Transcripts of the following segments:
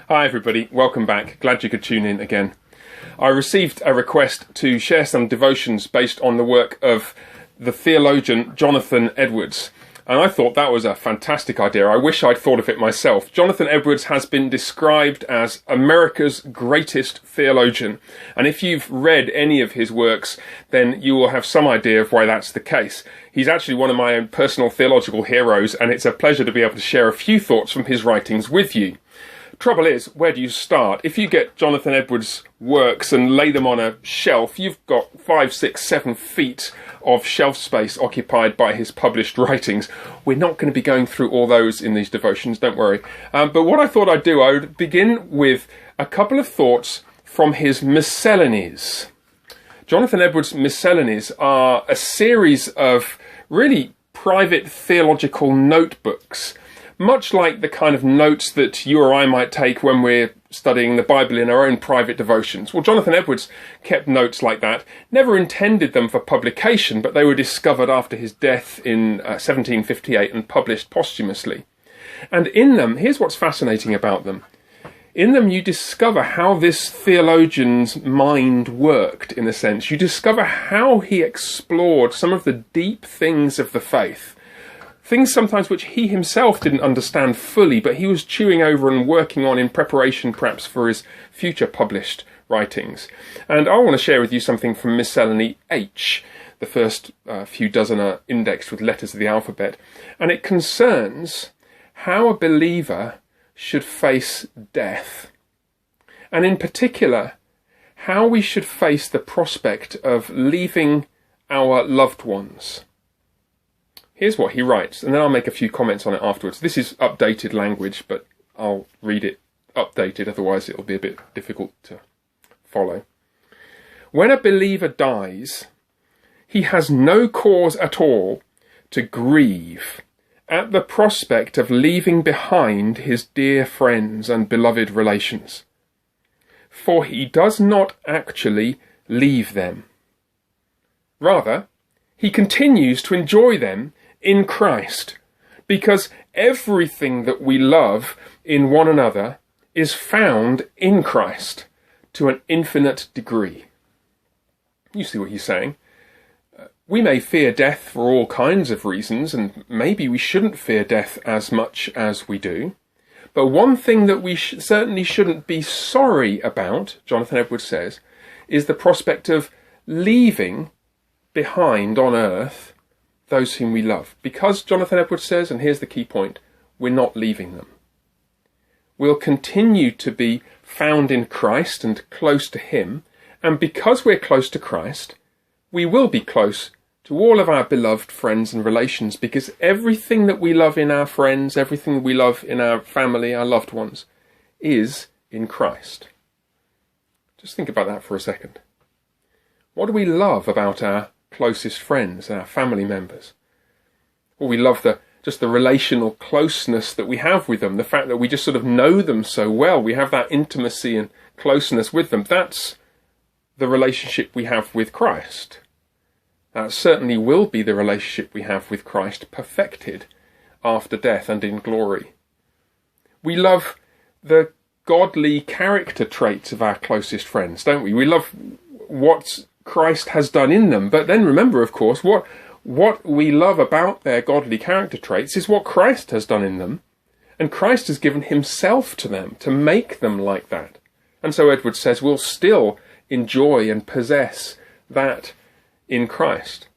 Hi everybody, welcome back. Glad you could tune in again. I received a request to share some devotions based on the work of the theologian Jonathan Edwards. And I thought that was a fantastic idea. I wish I'd thought of it myself. Jonathan Edwards has been described as America's greatest theologian. And if you've read any of his works, then you will have some idea of why that's the case. He's actually one of my own personal theological heroes, and it's a pleasure to be able to share a few thoughts from his writings with you. Trouble is, where do you start? If you get Jonathan Edwards' works and lay them on a shelf, you've got 5, 6, 7 feet of shelf space occupied by his published writings. We're not going to be going through all those in these devotions, don't worry. But what I thought I'd do, I would begin with a couple of thoughts from his Miscellanies. Jonathan Edwards' Miscellanies are a series of really private theological notebooks, much like the kind of notes that you or I might take when we're studying the Bible in our own private devotions. Well, Jonathan Edwards kept notes like that, never intended them for publication, but they were discovered after his death in 1758 and published posthumously. And in them, here's what's fascinating about them. In them you discover how this theologian's mind worked, in a sense. You discover how he explored some of the deep things of the faith. Things sometimes which he himself didn't understand fully, but he was chewing over and working on in preparation perhaps for his future published writings. And I want to share with you something from Miscellany H. The first few dozen are indexed with letters of the alphabet. And it concerns how a believer should face death. And in particular, how we should face the prospect of leaving our loved ones. Here's what he writes, and then I'll make a few comments on it afterwards. This is updated language, but I'll read it updated, otherwise it'll be a bit difficult to follow. When a believer dies, he has no cause at all to grieve at the prospect of leaving behind his dear friends and beloved relations, for he does not actually leave them. Rather, he continues to enjoy them in Christ, because everything that we love in one another is found in Christ to an infinite degree. You see what he's saying? We may fear death for all kinds of reasons, and maybe we shouldn't fear death as much as we do. But one thing that we certainly shouldn't be sorry about, Jonathan Edwards says, is the prospect of leaving behind on earth those whom we love. Because, Jonathan Edwards says, and here's the key point, we're not leaving them. We'll continue to be found in Christ and close to him, and because we're close to Christ, we will be close to all of our beloved friends and relations, because everything that we love in our friends, everything we love in our family, our loved ones, is in Christ. Just think about that for a second. What do we love about our closest friends, our family members? Well, we love just the relational closeness that we have with them, the fact that we just sort of know them so well, we have that intimacy and closeness with them. That's the relationship we have with Christ. That certainly will be the relationship we have with Christ, perfected after death and in glory. We love the godly character traits of our closest friends, don't we? We love what Christ has done in them. But then remember, of course, what we love about their godly character traits is what Christ has done in them. And Christ has given himself to them to make them like that. And so Edwards says we'll still enjoy and possess that in Christ.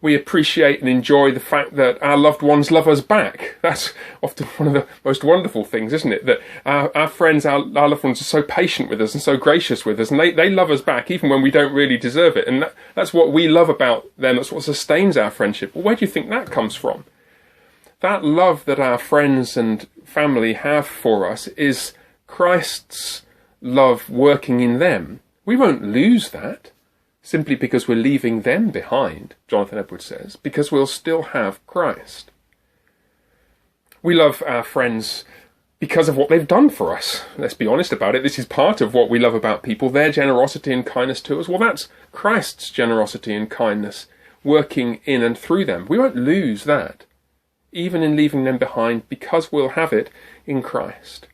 We appreciate and enjoy the fact that our loved ones love us back. That's often one of the most wonderful things, isn't it? That our friends, our loved ones are so patient with us and so gracious with us, and they love us back even when we don't really deserve it. And that's what we love about them. That's what sustains our friendship. Well, where do you think that comes from? That love that our friends and family have for us is Christ's love working in them. We won't lose that simply because we're leaving them behind, Jonathan Edwards says, because we'll still have Christ. We love our friends because of what they've done for us. Let's be honest about it. This is part of what we love about people, their generosity and kindness to us. Well, that's Christ's generosity and kindness working in and through them. We won't lose that, even in leaving them behind, because we'll have it in Christ.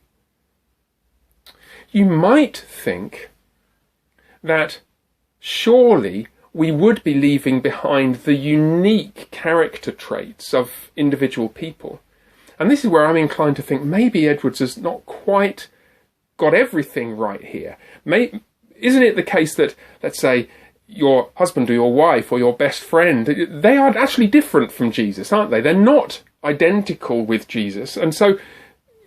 you might think that surely we would be leaving behind the unique character traits of individual people. And this is where I'm inclined to think maybe Edwards has not quite got everything right here. Isn't it the case that, let's say, your husband or your wife or your best friend, they are actually different from Jesus, aren't they? They're not identical with Jesus. And so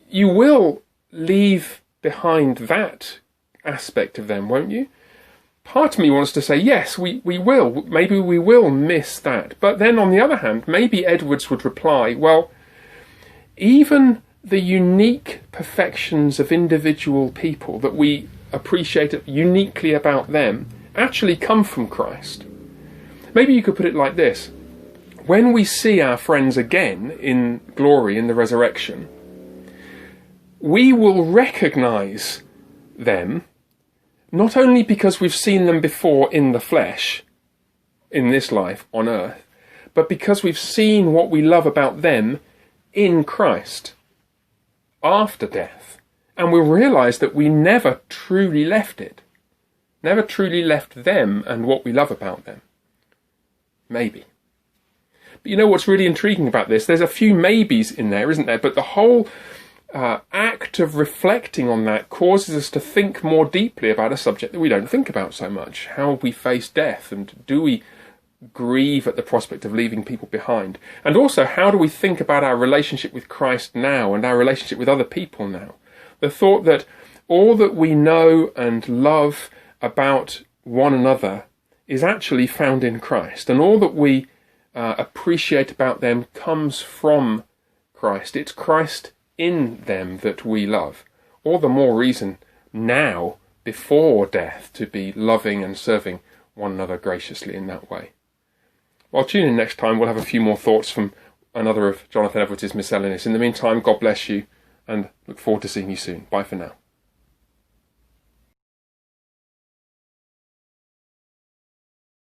you will leave behind that aspect of them, won't you? Part of me wants to say, yes, we will. Maybe we will miss that. But then on the other hand, maybe Edwards would reply, well, even the unique perfections of individual people that we appreciate uniquely about them actually come from Christ. Maybe you could put it like this. When we see our friends again in glory in the resurrection, we will recognize them not only because we've seen them before in the flesh, in this life on earth, but because we've seen what we love about them in Christ after death. And we'll realise that we never truly left it. Never truly left them and what we love about them. Maybe. But you know what's really intriguing about this? There's a few maybes in there, isn't there? But the whole act of reflecting on that causes us to think more deeply about a subject that we don't think about so much. How we face death, and do we grieve at the prospect of leaving people behind? And also, how do we think about our relationship with Christ now and our relationship with other people now? The thought that all that we know and love about one another is actually found in Christ, and all that we appreciate about them comes from Christ. It's Christ in them that we love. All the more reason now, before death, to be loving and serving one another graciously in that way. Well, tune in next time. We'll have a few more thoughts from another of Jonathan Edwards' Miscellanies. In the meantime, God bless you, and look forward to seeing you soon. Bye for now.